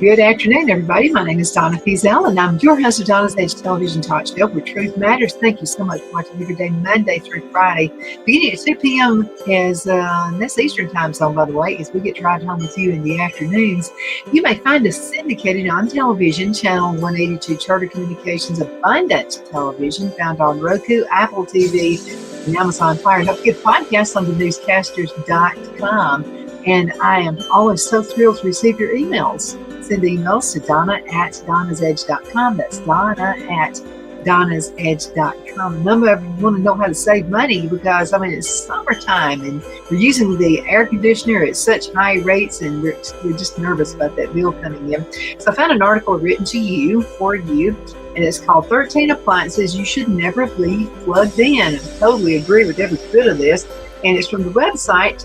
Good afternoon, everybody. My name is Donna Fiesel, and I'm your host of Donna's Edge Television Talk Show, where truth matters. Thank you so much for watching every day, Monday through Friday. Beginning at 2 p.m. is that's Eastern time zone, by the way, as we get to ride home with you in the afternoons. You may find us syndicated on television, channel 182 Charter Communications Abundant Television, found on Roku, Apple TV, and Amazon Fire. Don't forget podcasts on thenewscasters.com. And I am always so thrilled to receive your emails. Send emails to Donna@donnasedge.com. That's Donna@donnasedge.com. A number of you want to know how to save money because, it's summertime and we're using the air conditioner at such high rates and we're just nervous about that bill coming in. So I found an article written to you, for you, and it's called 13 Appliances You Should Never Leave Plugged In. I totally agree with every bit of this. And it's from the website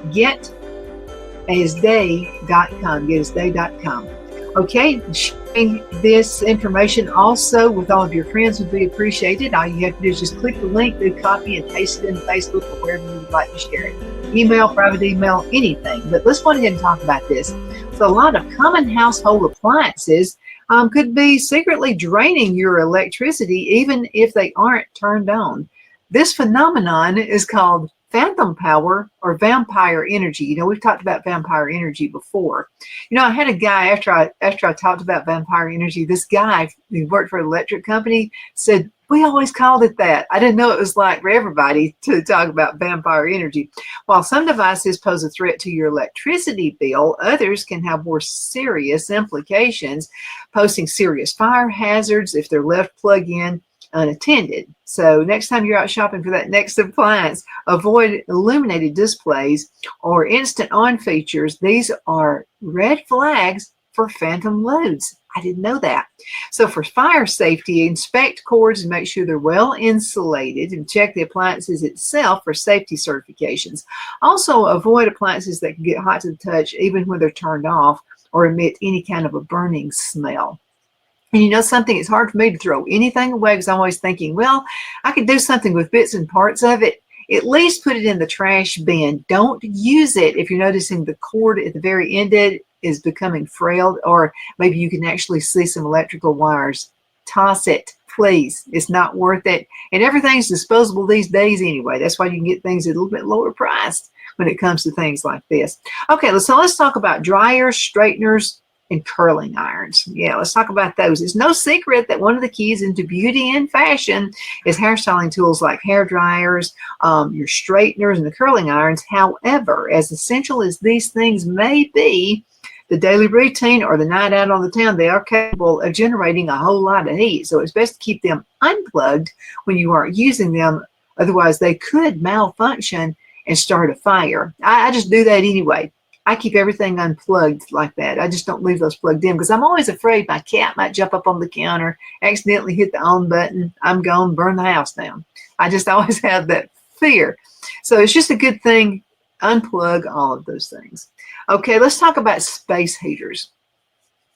getasday.com. Okay, sharing this information also with all of your friends would be appreciated. All you have to do is just click the link, do copy, and paste it in Facebook or wherever you would like to share it. Email, private email, anything. But let's go ahead and talk about this. So a lot of common household appliances could be secretly draining your electricity even if they aren't turned on. This phenomenon is called phantom power or vampire energy. We've talked about vampire energy before. I had a guy after I talked about vampire energy, this guy who worked for an electric company said, we always called it that. I didn't know it was like for everybody to talk about vampire energy. While some devices pose a threat to your electricity bill, others can have more serious implications, posing serious fire hazards if they're left plugged in unattended. So next time you're out shopping for that next appliance, avoid illuminated displays or instant on features. These are red flags for phantom loads. I didn't know that. So for fire safety, inspect cords and make sure they're well insulated, and check the appliances itself for safety certifications. Also, avoid appliances that can get hot to the touch even when they're turned off or emit any kind of a burning smell. And something, it's hard for me to throw anything away because I'm always thinking, well, I could do something with bits and parts of it. At least put it in the trash bin. Don't use it if you're noticing the cord at the very end of it is becoming frayed, or maybe you can actually see some electrical wires. Toss it, please. It's not worth it. And everything's disposable these days anyway. That's why you can get things at a little bit lower priced when it comes to things like this. Okay, so let's talk about dryers, straighteners, and curling irons. Yeah, let's talk about those. It's no secret that one of the keys into beauty and fashion is hairstyling tools like hair dryers, your straighteners, and the curling irons. However, as essential as these things may be, the daily routine or the night out on the town, they are capable of generating a whole lot of heat. So it's best to keep them unplugged when you aren't using them. Otherwise, they could malfunction and start a fire. I just do that anyway. I keep everything unplugged like that. I just don't leave those plugged in because I'm always afraid my cat might jump up on the counter, accidentally hit the on button, I'm gone, burn the house down. I just always have that fear. So it's just a good thing, unplug all of those things. Okay, let's talk about space heaters,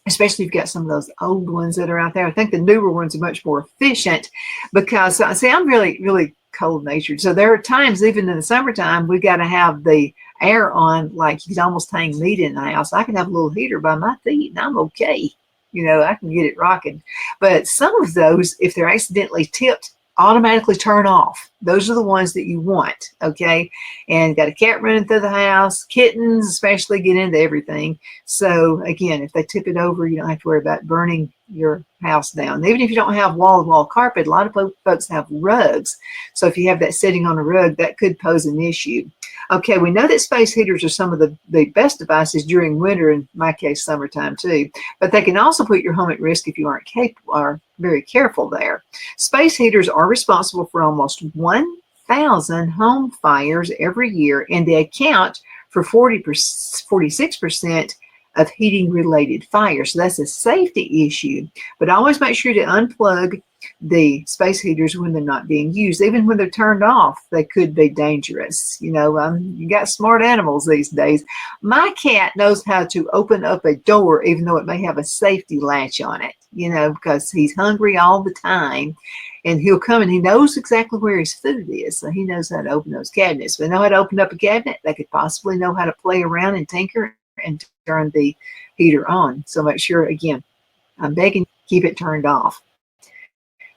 especially if you've got some of those old ones that are out there. I think the newer ones are much more efficient because, see, I'm really, really cold-natured. So there are times, even in the summertime, we got to have the air on, like you can almost hang meat in the house. I can have a little heater by my feet and I'm okay. I can get it rocking. But some of those, if they're accidentally tipped, automatically turn off. Those are the ones that you want, okay? And got a cat running through the house, kittens especially get into everything. So again, if they tip it over, you don't have to worry about burning your house down. Even if you don't have wall-to-wall carpet, a lot of folks have rugs. So if you have that sitting on a rug, that could pose an issue. Okay, we know that space heaters are some of the best devices during winter, in my case, summertime too, but they can also put your home at risk if you aren't very careful there. Space heaters are responsible for almost 1,000 home fires every year, and they account for 46% of heating-related fires. So that's a safety issue, but always make sure to unplug the space heaters when they're not being used. Even when they're turned off, they could be dangerous. You got smart animals these days. My cat knows how to open up a door even though it may have a safety latch on it, because he's hungry all the time. And he'll come and he knows exactly where his food is. So he knows how to open those cabinets. If they know how to open up a cabinet, they could possibly know how to play around and tinker and turn the heater on. So make sure, again, I'm begging you, keep it turned off.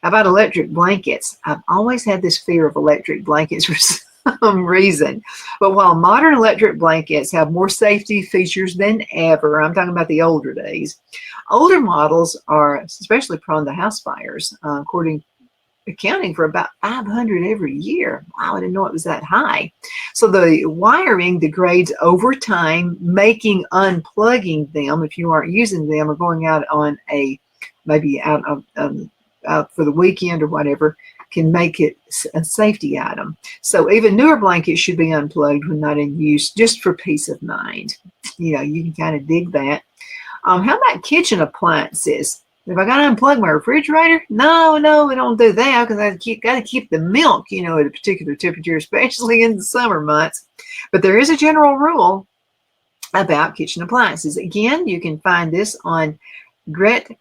How about electric blankets? I've always had this fear of electric blankets for some reason. But while modern electric blankets have more safety features than ever, I'm talking about the older days, older models are especially prone to house fires, accounting for about 500 every year. Wow, I didn't know it was that high. So the wiring degrades over time, making unplugging them, if you aren't using them or going out on maybe out for the weekend or whatever, can make it a safety item. So even newer blankets should be unplugged when not in use, just for peace of mind. You can kind of dig that. How about kitchen appliances? If I got to unplug my refrigerator, no, we don't do that, because I got to keep the milk, at a particular temperature, especially in the summer months. But there is a general rule about kitchen appliances. Again, you can find this on gretasday.com,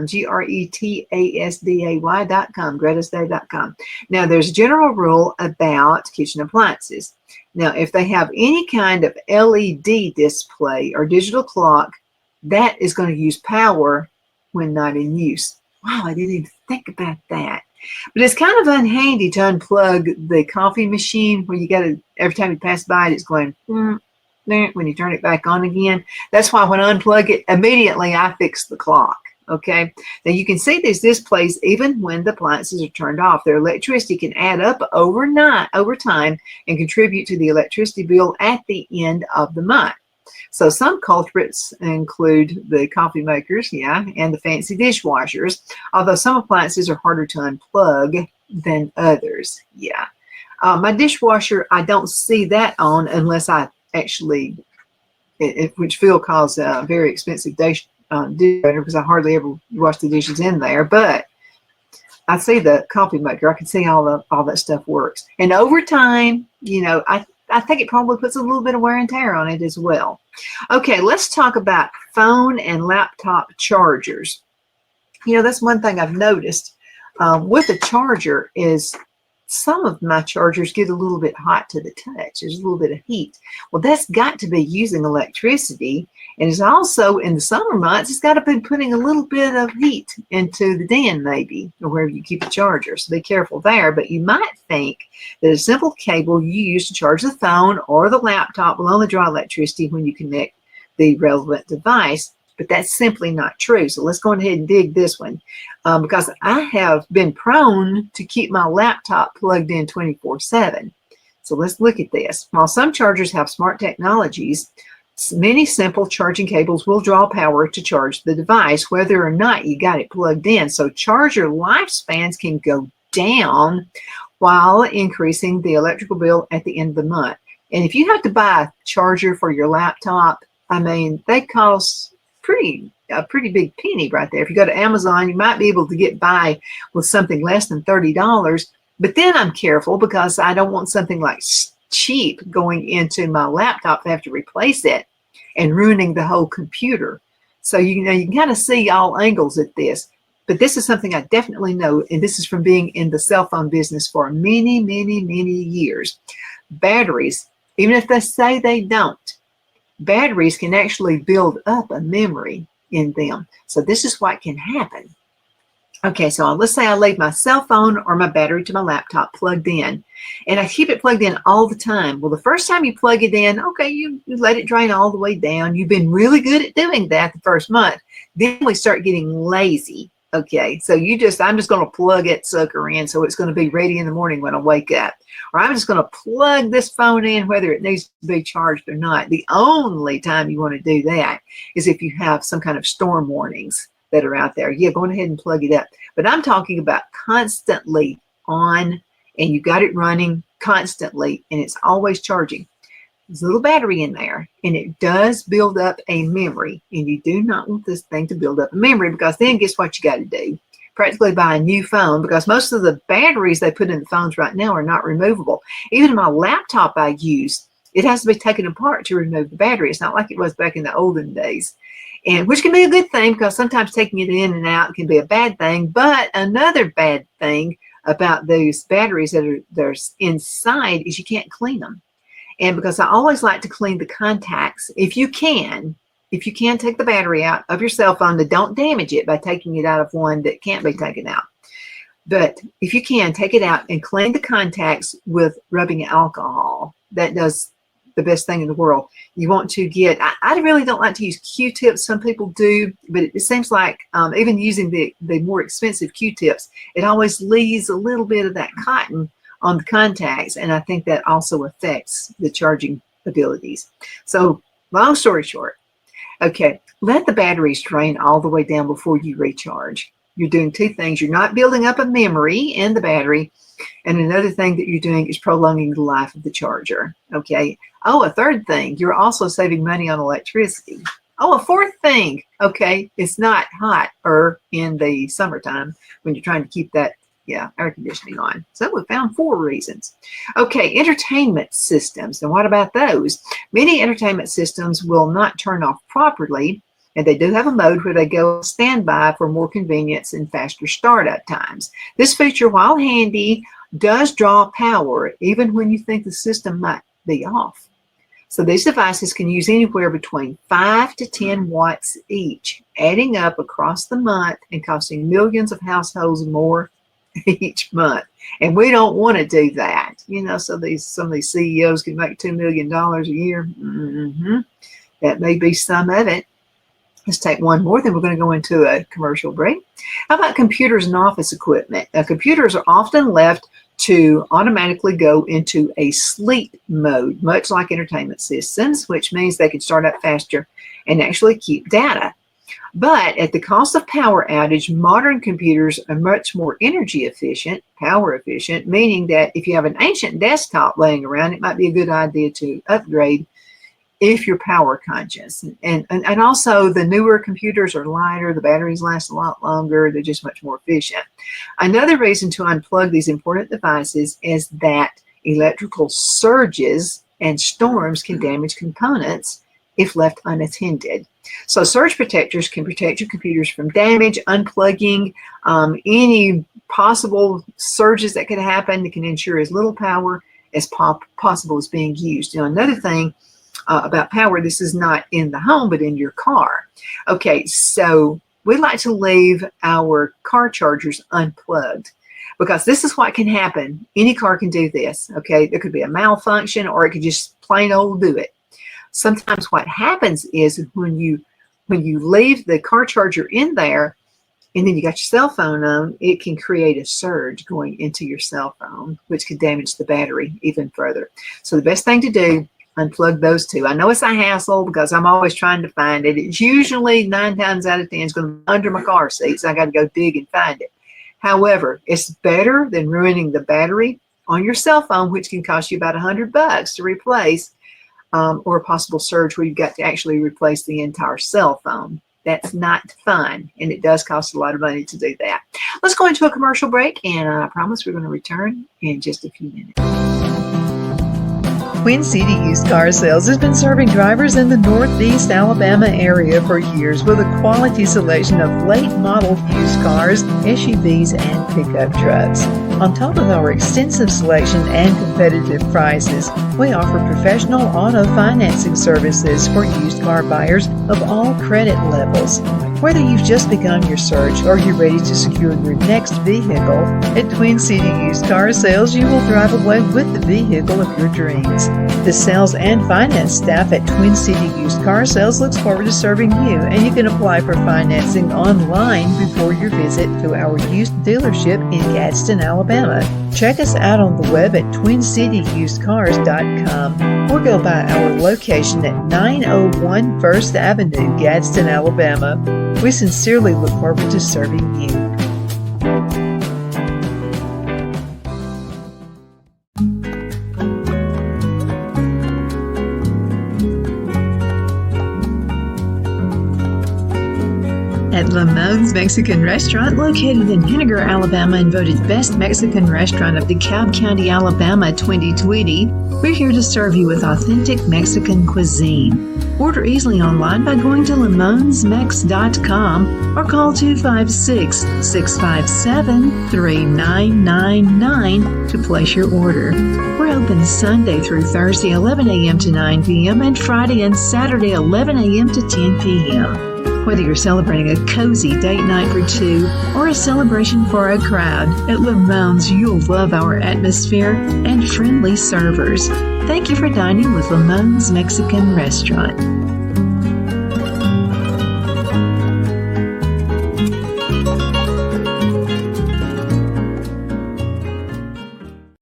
gretasday.com, gretasday.com. Now, there's a general rule about kitchen appliances. Now, if they have any kind of LED display or digital clock, that is going to use power when not in use. Wow, I didn't even think about that. But it's kind of unhandy to unplug the coffee machine where you got to, every time you pass by it, it's going, when you turn it back on again. That's why when I unplug it, immediately I fix the clock. Okay, now you can see these displays even when the appliances are turned off. Their electricity can add up over time and contribute to the electricity bill at the end of the month. So some culprits include the coffee makers, and the fancy dishwashers, although some appliances are harder to unplug than others, my dishwasher, I don't see that on unless I actually, which Phil calls a very expensive dishwasher, because I hardly ever wash the dishes in there, but I see the coffee maker. I can see all that stuff works. And over time, I think it probably puts a little bit of wear and tear on it as well. Okay, let's talk about phone and laptop chargers. That's one thing I've noticed with a charger is some of my chargers get a little bit hot to the touch. There's a little bit of heat. Well, that's got to be using electricity. And it's also, in the summer months, it's got to be putting a little bit of heat into the den, maybe, or wherever you keep the charger. So be careful there. But you might think that a simple cable you use to charge the phone or the laptop will only draw electricity when you connect the relevant device. But that's simply not true. So let's go ahead and dig this one, because I have been prone to keep my laptop plugged in 24/7. So let's look at this. While some chargers have smart technologies, many simple charging cables will draw power to charge the device, whether or not you got it plugged in. So charger lifespans can go down while increasing the electrical bill at the end of the month. And if you have to buy a charger for your laptop, they cost a pretty big penny right there. If you go to Amazon, you might be able to get by with something less than $30. But then I'm careful because I don't want something like cheap going into my laptop to have to replace it and ruining the whole computer. So you can kind of see all angles at this. But this is something I definitely know, and this is from being in the cell phone business for many, many, many years. Batteries, even if they say they don't, batteries can actually build up a memory in them. So this is what can happen. Okay, so let's say I leave my cell phone or my battery to my laptop plugged in, and I keep it plugged in all the time. Well, the first time you plug it in, okay, you let it drain all the way down. You've been really good at doing that the first month. Then we start getting lazy. Okay, so I'm just going to plug it sucker in so it's going to be ready in the morning when I wake up. Or I'm just going to plug this phone in whether it needs to be charged or not. The only time you want to do that is if you have some kind of storm warnings that are out there. Go ahead and plug it up. But I'm talking about constantly on, and you got it running constantly, and it's always charging. There's a little battery in there, and it does build up a memory, and you do not want this thing to build up a memory, because then guess what you got to do? Practically buy a new phone, because most of the batteries they put in the phones right now are not removable. Even my laptop I use, it has to be taken apart to remove the battery. It's not like it was back in the olden days, and which can be a good thing, because sometimes taking it in and out can be a bad thing. But another bad thing about those batteries that are inside is you can't clean them. And because I always like to clean the contacts, if you can, if you can, take the battery out of your cell phone, then don't damage it by taking it out of one that can't be taken out. But if you can, take it out and clean the contacts with rubbing alcohol. That does the best thing in the world. You want to get, I really don't like to use Q-tips. Some people do, but it seems like even using the more expensive Q-tips, it always leaves a little bit of that cotton on the contacts, and I think that also affects the charging abilities. So long story short, okay, let the batteries drain all the way down before you recharge. You're doing two things. You're not building up a memory in the battery, and another thing that you're doing is prolonging the life of the charger, okay? Oh, a third thing, you're also saving money on electricity. Oh, a fourth thing, okay, it's not hot in the summertime when you're trying to keep that air conditioning on. So we found 4 reasons. Okay, entertainment systems. And what about those? Many entertainment systems will not turn off properly, and they do have a mode where they go standby for more convenience and faster startup times. This feature, while handy, does draw power even when you think the system might be off. So these devices can use anywhere between 5 to 10 watts each, adding up across the month and costing millions of households more each month. And we don't want to do that. You know, so some of these CEOs can make $2 million a year. That may be some of it. Let's take one more, then we're going to go into a commercial break. How about computers and office equipment? Now, computers are often left to automatically go into a sleep mode, much like entertainment systems, which means they can start up faster and actually keep data. But at the cost of power outage, modern computers are much more energy efficient, power efficient, meaning that if you have an ancient desktop laying around, it might be a good idea to upgrade if you're power conscious. And also the newer computers are lighter, the batteries last a lot longer, they're just much more efficient. Another reason to unplug these important devices is that electrical surges and storms can damage components if left unattended. So surge protectors can protect your computers from damage. Unplugging any possible surges that could happen, that can ensure as little power as possible is being used. You know, another thing about power, this is not in the home, but in your car. Okay, so we like to leave our car chargers unplugged because this is what can happen. Any car can do this, okay? There could be a malfunction, or it could just plain old do it. Sometimes what happens is when you leave the car charger in there and then you got your cell phone on, it can create a surge going into your cell phone, which could damage the battery even further. So the best thing to do, unplug those two. I know it's a hassle because I'm always trying to find it. It's usually 9 times out of 10 is going to be under my car seat, so I got to go dig and find it. However, it's better than ruining the battery on your cell phone, which can cost you about $100 to replace, or a possible surge where you've got to actually replace the entire cell phone. That's not fun, and it does cost a lot of money to do that. Let's go into a commercial break, and I promise we're going to return in just a few minutes. Twin City Used Car Sales has been serving drivers in the Northeast Alabama area for years with a quality selection of late model used cars, SUVs, and pickup trucks. On top of our extensive selection and competitive prices, we offer professional auto financing services for used car buyers of all credit levels. Whether you've just begun your search or you're ready to secure your next vehicle, at Twin City Used Car Sales, you will drive away with the vehicle of your dreams. The sales and finance staff at Twin City Used Car Sales looks forward to serving you, and you can apply for financing online before your visit to our used dealership in Gadsden, Alabama. Check us out on the web at twincityusedcars.com or go by our location at 901 First Avenue, Gadsden, Alabama. We sincerely look forward to serving you. At Lamone's Mexican Restaurant, located in Henniger, Alabama, and voted Best Mexican Restaurant of DeKalb County, Alabama 2020, we're here to serve you with authentic Mexican cuisine. Order easily online by going to lamonsmex.com or call 256-657-3999 to place your order. We're open Sunday through Thursday 11 a.m. to 9 p.m. and Friday and Saturday 11 a.m. to 10 p.m. Whether you're celebrating a cozy date night for two or a celebration for a crowd, at Lamone's you'll love our atmosphere and friendly servers. Thank you for dining with Lamone's Mexican Restaurant.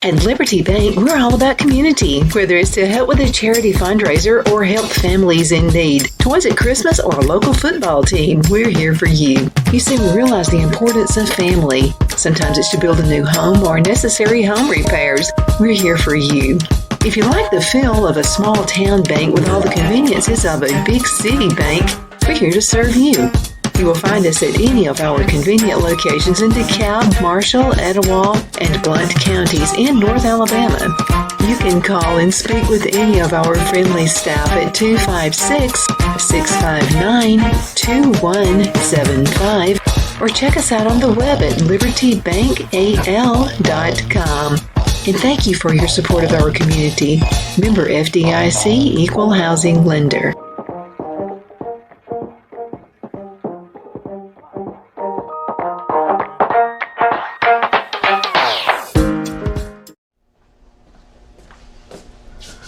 At Liberty Bank, we're all about community, whether it's to help with a charity fundraiser or help families in need. Toys at Christmas or a local football team, we're here for you. You see, we realize the importance of family. Sometimes it's to build a new home or necessary home repairs. We're here for you. If you like the feel of a small town bank with all the conveniences of a big city bank, we're here to serve you. You will find us at any of our convenient locations in DeKalb, Marshall, Etowah, and Blount counties in North Alabama. You can call and speak with any of our friendly staff at 256-659-2175 or check us out on the web at libertybankal.com. And thank you for your support of our community. Member FDIC Equal Housing Lender.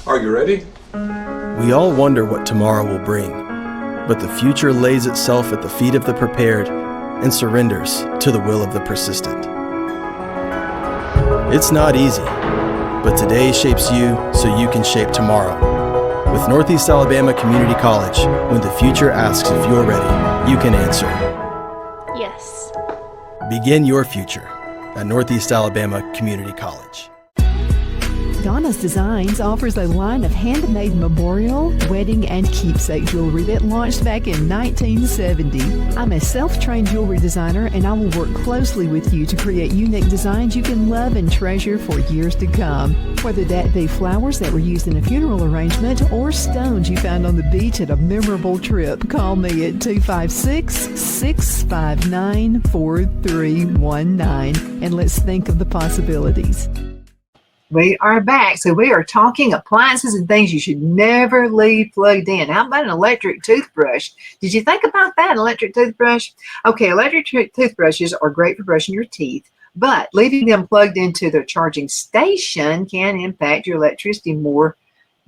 Are you ready? We all wonder what tomorrow will bring, but the future lays itself at the feet of the prepared and surrenders to the will of the persistent. It's not easy, but today shapes you so you can shape tomorrow. With Northeast Alabama Community College, when the future asks if you're ready, you can answer yes. Begin your future at Northeast Alabama Community College. Donnas Designs offers a line of handmade memorial, wedding, and keepsake jewelry that launched back in 1970. I'm a self-trained jewelry designer, and I will work closely with you to create unique designs you can love and treasure for years to come. Whether that be flowers that were used in a funeral arrangement or stones you found on the beach at a memorable trip, call me at 256-659-4319, and let's think of the possibilities. We are back. So we are talking appliances and things you should never leave plugged in. How about an electric toothbrush? Did you think about that, an electric toothbrush? Okay, electric toothbrushes are great for brushing your teeth, but leaving them plugged into the charging station can impact your electricity more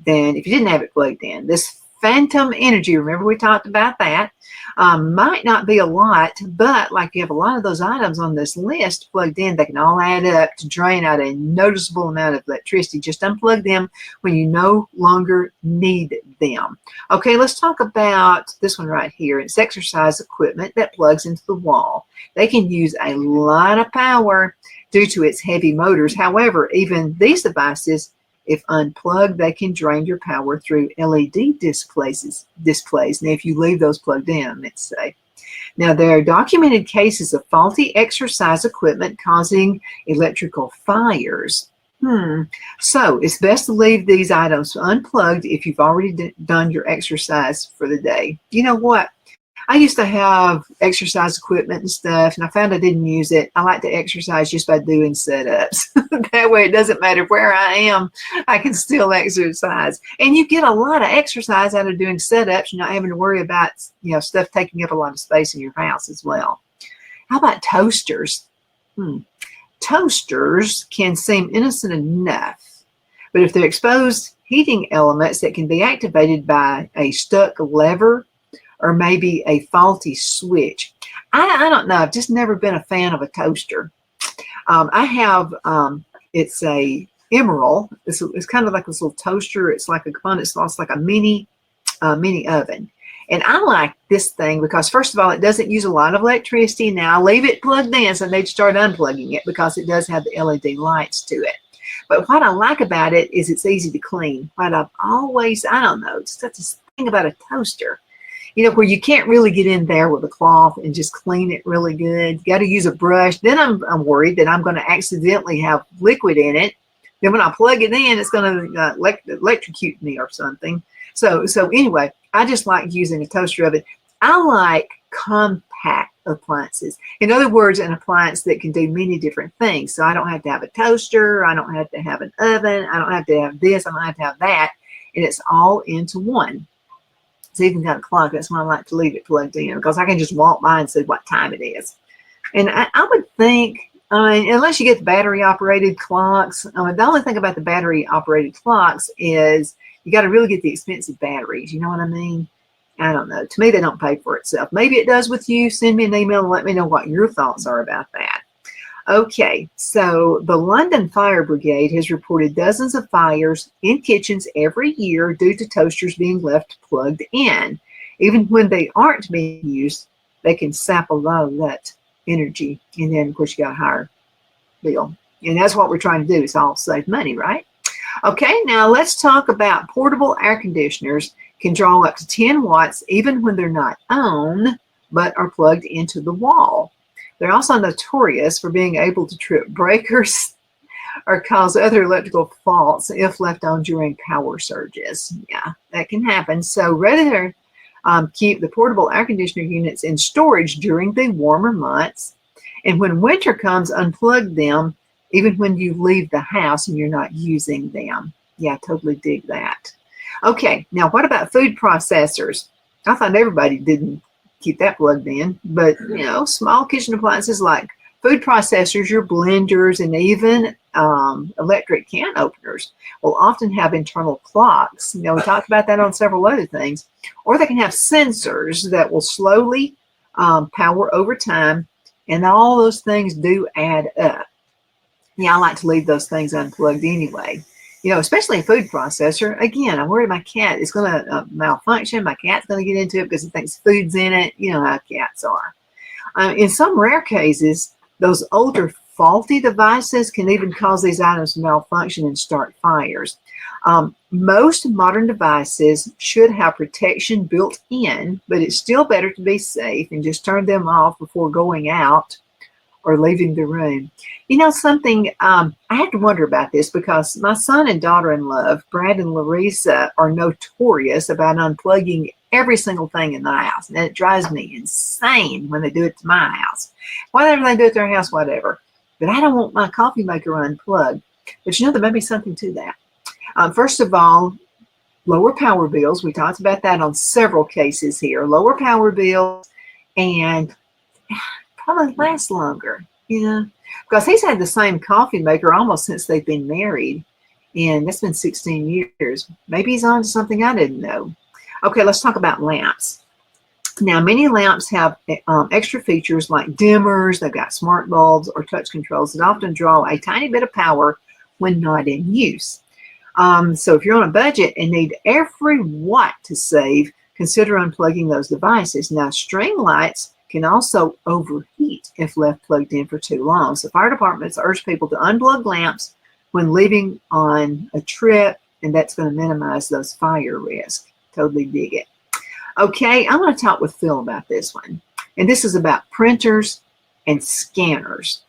than if you didn't have it plugged in. This phantom energy, remember we talked about that, might not be a lot, but like you have a lot of those items on this list plugged in, they can all add up to drain out a noticeable amount of electricity. Just unplug them when you no longer need them. Okay, let's talk about this one right here. It's exercise equipment that plugs into the wall. They can use a lot of power due to its heavy motors. However, even these devices, if unplugged, they can drain your power through LED displays. Now, if you leave those plugged in, let's say. Now, there are documented cases of faulty exercise equipment causing electrical fires. So it's best to leave these items unplugged if you've already done your exercise for the day. You know what? I used to have exercise equipment and stuff, and I found I didn't use it. I like to exercise just by doing sit-ups. That way it doesn't matter where I am, I can still exercise. And you get a lot of exercise out of doing sit-ups. You're not having to worry about, stuff taking up a lot of space in your house as well. How about toasters? Toasters can seem innocent enough, but if they're exposed heating elements that can be activated by a stuck lever or maybe a faulty switch. I don't know. I've just never been a fan of a toaster. I have, it's a Emerald. It's kind of like this little toaster. It's like a component. It's like a mini oven. And I like this thing because, first of all, it doesn't use a lot of electricity. Now, I leave it plugged in, so I need to start unplugging it because it does have the LED lights to it. But what I like about it is it's easy to clean. What I've always, I don't know, it's such a thing about a toaster. where you can't really get in there with a cloth and just clean it really good. You got to use a brush. Then I'm worried that I'm going to accidentally have liquid in it. Then when I plug it in, it's going to electrocute me or something. So anyway, I just like using a toaster oven. I like compact appliances. In other words, an appliance that can do many different things. So I don't have to have a toaster. I don't have to have an oven. I don't have to have this. I don't have to have that. And it's all into one. It's even got a clock. That's why I like to leave it plugged in, because I can just walk by and see what time it is. And I would think, unless you get the battery operated clocks, the only thing about the battery operated clocks is you got to really get the expensive batteries. You know what I mean? I don't know. To me, they don't pay for itself. Maybe it does with you. Send me an email and let me know what your thoughts are about that. Okay, so the London Fire Brigade has reported dozens of fires in kitchens every year due to toasters being left plugged in. Even when they aren't being used, they can sap a lot of that energy. And then, of course, you got a higher bill. And that's what we're trying to do. It's all save money, right? Okay, now let's talk about portable air conditioners. Can draw up to 10 watts even when they're not on, but are plugged into the wall. They're also notorious for being able to trip breakers or cause other electrical faults if left on during power surges. Yeah, that can happen. So rather keep the portable air conditioner units in storage during the warmer months. And when winter comes, unplug them even when you leave the house and you're not using them. Yeah, totally dig that. Okay, now what about food processors? I thought everybody didn't keep that plugged in, but small kitchen appliances like food processors, your blenders, and even electric can openers will often have internal clocks. We talked about that on several other things. Or they can have sensors that will slowly power over time, and all those things do add up. Yeah, I like to leave those things unplugged anyway. Especially a food processor. Again, I'm worried my cat is going to malfunction. My cat's going to get into it because it thinks food's in it. You know how cats are. In some rare cases, those older faulty devices can even cause these items to malfunction and start fires. Most modern devices should have protection built in, but it's still better to be safe and just turn them off before going out or leaving the room. Something, I have to wonder about this because my son and daughter-in-law, Brad and Larissa, are notorious about unplugging every single thing in the house. And it drives me insane when they do it to my house. Whatever they do at their house, whatever. But I don't want my coffee maker unplugged. But there may be something to that. First of all, lower power bills. We talked about that on several cases here. Lower power bills and probably last longer, because he's had the same coffee maker almost since they've been married, and that's been 16 years. Maybe he's on to something I didn't know. Okay, let's talk about lamps. Now, many lamps have extra features like dimmers. They've got smart bulbs or touch controls that often draw a tiny bit of power when not in use. So if you're on a budget and need every watt to save, consider unplugging those devices. Now, string lights can also overheat if left plugged in for too long. So fire departments urge people to unplug lamps when leaving on a trip, and that's going to minimize those fire risks. Totally dig it. Okay, I'm going to talk with Phil about this one. And this is about printers and scanners.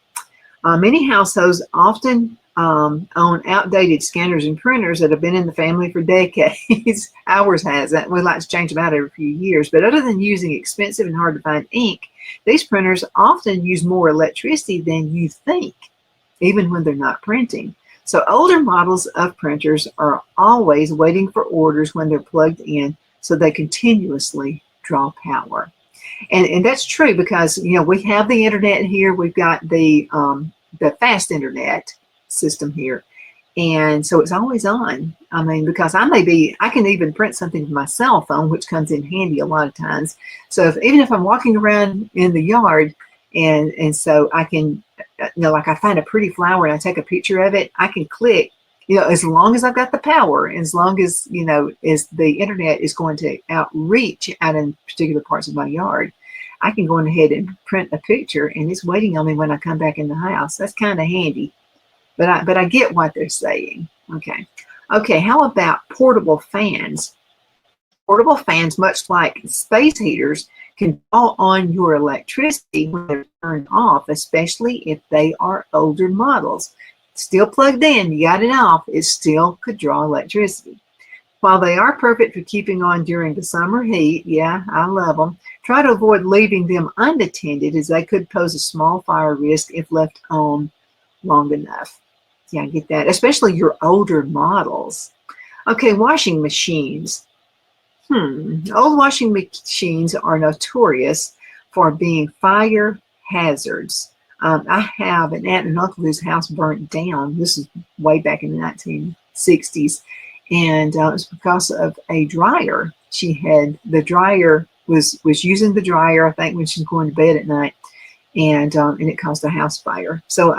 Many households often own outdated scanners and printers that have been in the family for decades. Ours hasn't. We like to change them out every few years. But other than using expensive and hard to find ink, these printers often use more electricity than you think, even when they're not printing. So older models of printers are always waiting for orders when they're plugged in, so they continuously draw power. And that's true because, we have the internet here. We've got the fast internet system here, and so it's always on. Because I can even print something with my cell phone, which comes in handy a lot of times. So even if I'm walking around in the yard and so I can, like I find a pretty flower and I take a picture of it, I can click, as long as I've got the power, as long as, as the internet is going to outreach out in particular parts of my yard, I can go ahead and print a picture and it's waiting on me when I come back in the house. That's kind of handy. But I get what they're saying. Okay, how about portable fans? Portable fans, much like space heaters, can draw on your electricity when they're turned off, especially if they are older models. Still plugged in, you got it off, it still could draw electricity. While they are perfect for keeping on during the summer heat, yeah, I love them, try to avoid leaving them unattended as they could pose a small fire risk if left on long enough. Yeah, I get that, especially your older models. Okay, washing machines. Old washing machines are notorious for being fire hazards. I have an aunt and uncle whose house burnt down. This is way back in the 1960s. And it was because of a dryer. The dryer was using the dryer, I think, when she was going to bed at night. And it caused a house fire. So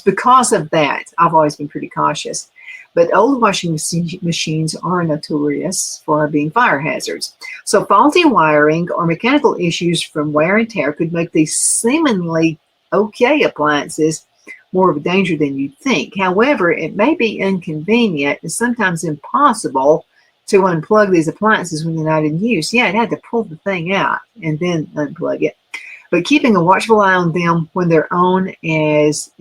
because of that, I've always been pretty cautious. But old washing machines are notorious for being fire hazards. So faulty wiring or mechanical issues from wear and tear could make these seemingly okay appliances more of a danger than you'd think. However, it may be inconvenient and sometimes impossible to unplug these appliances when they're not in use. Yeah, I'd have to pull the thing out and then unplug it. But keeping a watchful eye on them when they're on is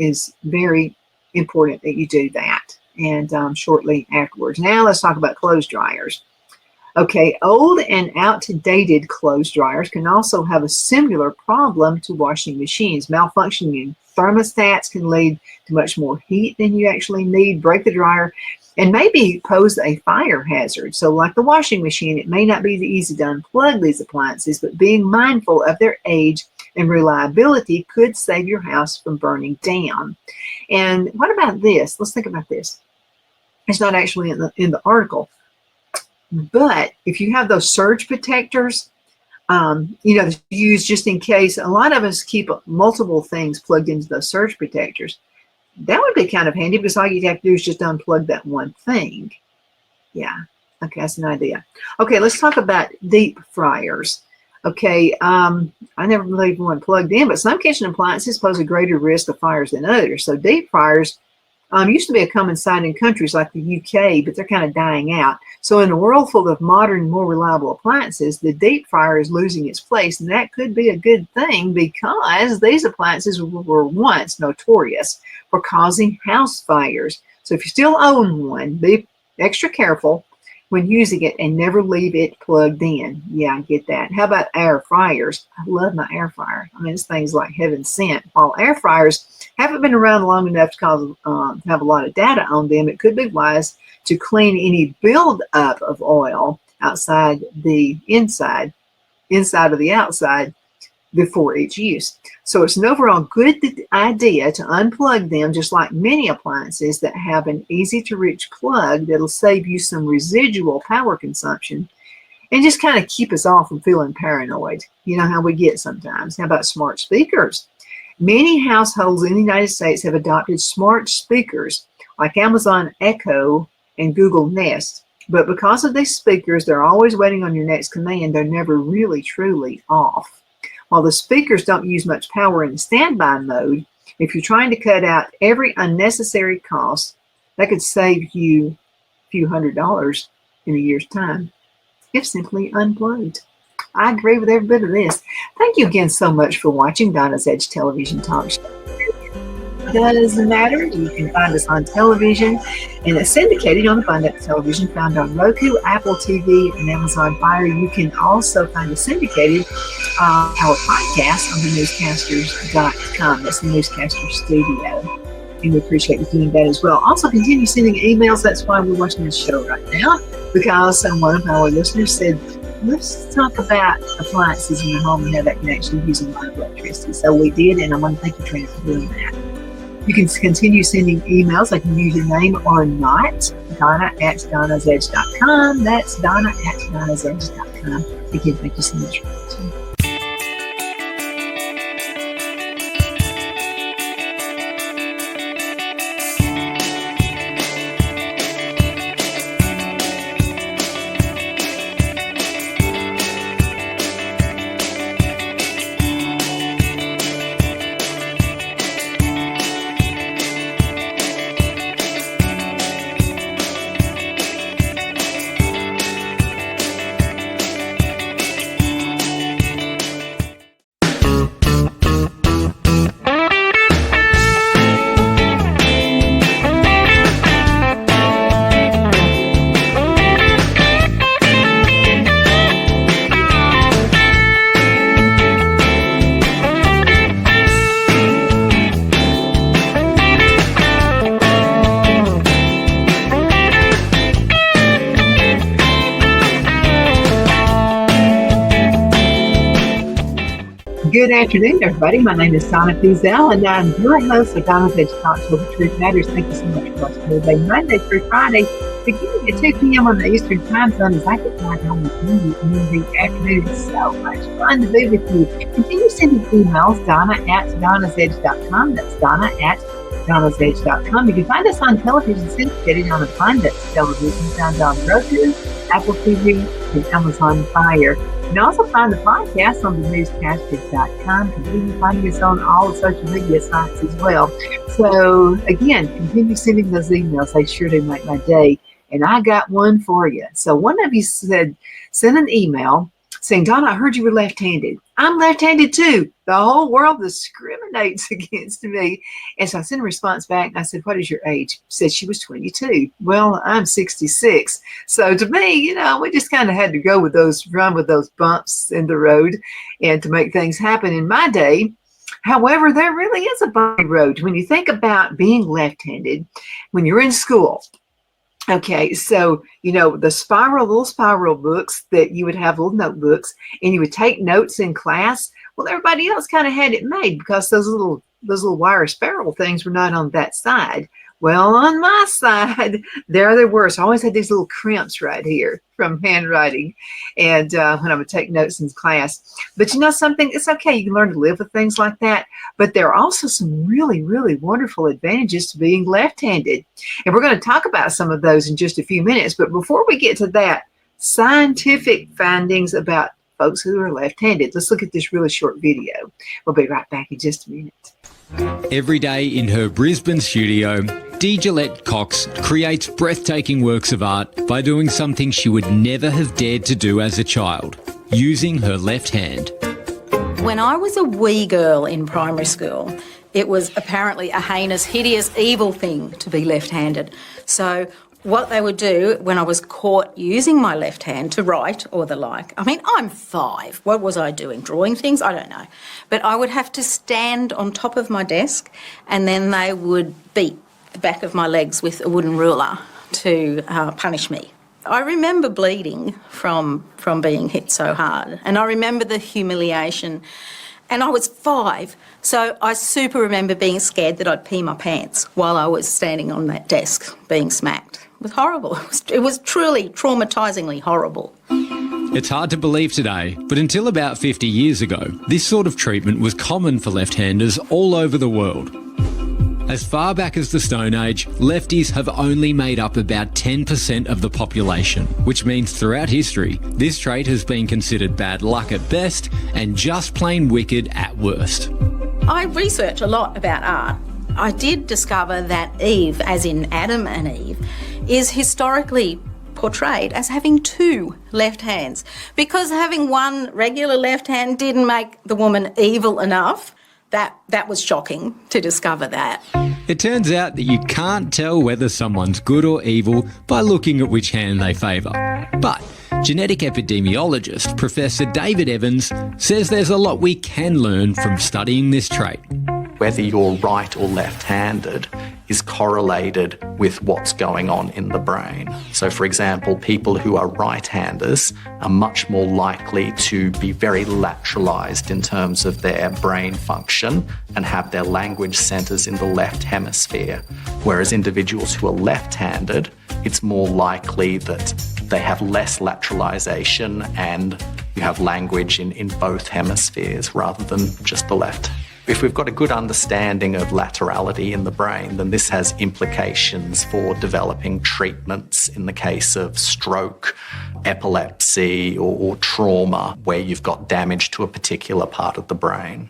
very important that you do that. And shortly afterwards. Now let's talk about clothes dryers. Okay, old and outdated clothes dryers can also have a similar problem to washing machines. Malfunctioning thermostats can lead to much more heat than you actually need, break the dryer, and maybe pose a fire hazard. So like the washing machine, it may not be easy to unplug these appliances, but being mindful of their age and reliability could save your house from burning down. And what about this? Let's think about this. It's not actually in the article, but if you have those surge protectors, used just in case, a lot of us keep multiple things plugged into those surge protectors. That would be kind of handy because all you'd have to do is just unplug that one thing. Yeah, okay, that's an idea. Okay, let's talk about deep fryers. Okay, I never really even one plugged in, but some kitchen appliances pose a greater risk of fires than others. So deep fryers used to be a common sight in countries like the UK, but they're kind of dying out. So in a world full of modern, more reliable appliances, the deep fryer is losing its place, and that could be a good thing because these appliances were once notorious for causing house fires. So if you still own one, be extra careful when using it and never leave it plugged in. Yeah, I get that. How about air fryers? I love my air fryer. I mean, this thing's like heaven sent. While air fryers haven't been around long enough to have a lot of data on them, it could be wise to clean any buildup of oil outside the inside of the outside before each use. So it's an overall good idea to unplug them, just like many appliances that have an easy to reach plug that'll save you some residual power consumption and just kind of keep us all from feeling paranoid. You know how we get sometimes. How about smart speakers? Many households in the United States have adopted smart speakers like Amazon Echo and Google Nest. But because of these speakers, they're always waiting on your next command. They're never really truly off. While the speakers don't use much power in standby mode, if you're trying to cut out every unnecessary cost, that could save you a few $100s in a year's time if simply unplugged. I agree with every bit of this. Thank you again so much for watching Donna's Edge Television Talk Show. Doesn't matter. You can find us on television, and it's syndicated on abundant television found on Roku, Apple TV, and Amazon Fire. You can also find us syndicated our podcast on the newscasters.com. That's the Newscaster Studio, and we appreciate you doing that as well. Also, continue sending emails. That's why we're watching this show right now, because one of our listeners said, let's talk about appliances in the home and how that can actually use a lot of electricity. So we did, and I want to thank you, Trina, for doing that. You can continue sending emails. I can use your name or not. Donna@DonnasEdge.com. That's Donna@DonnasEdge.com. Again, thank you so much for watching. Good afternoon, everybody. My name is Donna Feazell, and I'm your host of Donna's Edge Talk Show, The Truth Matters. Thank you so much for watching today, Monday through Friday, beginning at 2 p.m. on the Eastern Time Zone as I get back home with you in the afternoon. It's so much fun to be with you. Continue sending emails, Donna@donnasedge.com. That's Donna@donnasedge.com. You can find us on television syndicated on Abundance Television, found on Roku, Apple TV, and Amazon Fire. You can also find the podcast on thenewscasters.com. Continue finding us on all the social media sites as well. So, again, continue sending those emails. They sure do make my day. And I got one for you. So one of you said, send an email saying, Donna, I heard you were left-handed. I'm left-handed too. The whole world discriminates against me. And so I sent a response back and I said, what is your age? Said she was 22. Well, I'm 66. So to me, we just kind of had to run with those bumps in the road and to make things happen in my day. However, there really is a bumpy road. When you think about being left-handed, when you're in school, okay, so, the little spiral books that you would have, little notebooks, and you would take notes in class. Well, everybody else kind of had it made because those little wire spiral things were not on that side. Well, on my side, there they were. So I always had these little crimps right here from handwriting and when I would take notes in class. But something, it's okay. You can learn to live with things like that. But there are also some really, really wonderful advantages to being left-handed. And we're going to talk about some of those in just a few minutes. But before we get to that, scientific findings about folks who are left-handed. Let's look at this really short video. We'll be right back in just a minute. Every day in her Brisbane studio, Dee Gillette Cox creates breathtaking works of art by doing something she would never have dared to do as a child, using her left hand. When I was a wee girl in primary school, it was apparently a heinous, hideous, evil thing to be left-handed. So what they would do when I was caught using my left hand to write or the like, I'm 5. What was I doing? Drawing things? I don't know. But I would have to stand on top of my desk and then they would beat the back of my legs with a wooden ruler to punish me. I remember bleeding from being hit so hard, and I remember the humiliation. And I was 5, so I super remember being scared that I'd pee my pants while I was standing on that desk being smacked. It was horrible. It was truly traumatisingly horrible. It's hard to believe today, but until about 50 years ago, this sort of treatment was common for left-handers all over the world. As far back as the Stone Age, lefties have only made up about 10% of the population, which means throughout history, this trait has been considered bad luck at best and just plain wicked at worst. I research a lot about art. I did discover that Eve, as in Adam and Eve, is historically portrayed as having 2 left hands because having one regular left hand didn't make the woman evil enough. That was shocking to discover that. It turns out that you can't tell whether someone's good or evil by looking at which hand they favour. But genetic epidemiologist Professor David Evans says there's a lot we can learn from studying this trait. Whether you're right or left-handed is correlated with what's going on in the brain. So, for example, people who are right-handers are much more likely to be very lateralized in terms of their brain function and have their language centers in the left hemisphere. Whereas individuals who are left-handed, it's more likely that they have less lateralization and you have language in both hemispheres rather than just the left. If we've got a good understanding of laterality in the brain, then this has implications for developing treatments in the case of stroke, epilepsy, or trauma, where you've got damage to a particular part of the brain.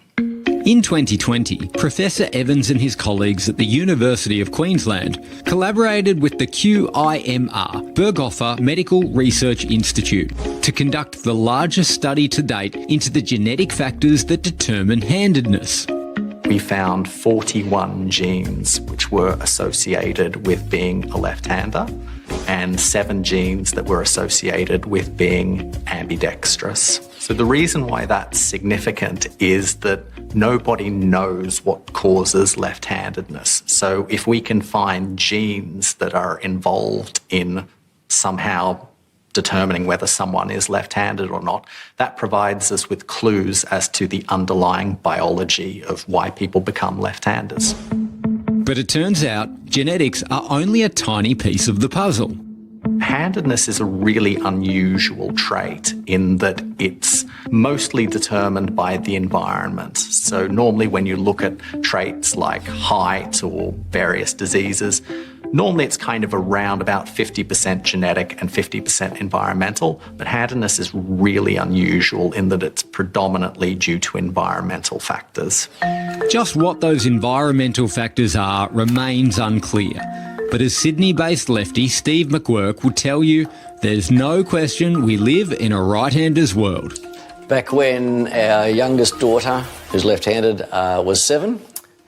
In 2020, Professor Evans and his colleagues at the University of Queensland collaborated with the QIMR, Berghofer Medical Research Institute, to conduct the largest study to date into the genetic factors that determine handedness. We found 41 genes which were associated with being a left-hander and 7 genes that were associated with being ambidextrous. So the reason why that's significant is that nobody knows what causes left-handedness. So if we can find genes that are involved in somehow determining whether someone is left-handed or not, that provides us with clues as to the underlying biology of why people become left-handers. But it turns out genetics are only a tiny piece of the puzzle. Handedness is a really unusual trait in that it's mostly determined by the environment. So normally when you look at traits like height or various diseases, normally it's kind of around about 50% genetic and 50% environmental, but handedness is really unusual in that it's predominantly due to environmental factors. Just what those environmental factors are remains unclear. But as Sydney-based lefty Steve McWork will tell you, there's no question we live in a right-hander's world. Back when our youngest daughter, who's left-handed, was 7,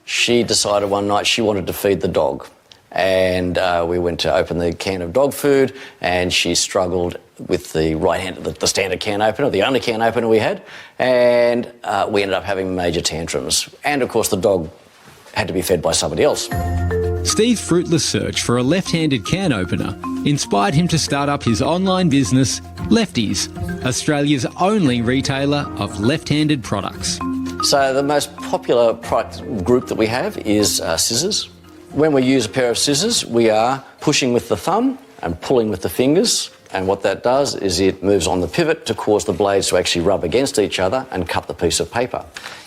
she decided one night she wanted to feed the dog. And we went to open the can of dog food, and she struggled with the right-handed, the standard can opener, the only can opener we had, and we ended up having major tantrums. And of course the dog had to be fed by somebody else. Steve's fruitless search for a left-handed can opener inspired him to start up his online business, Lefties, Australia's only retailer of left-handed products. So the most popular product group that we have is scissors. When we use a pair of scissors, we are pushing with the thumb and pulling with the fingers. And what that does is it moves on the pivot to cause the blades to actually rub against each other and cut the piece of paper.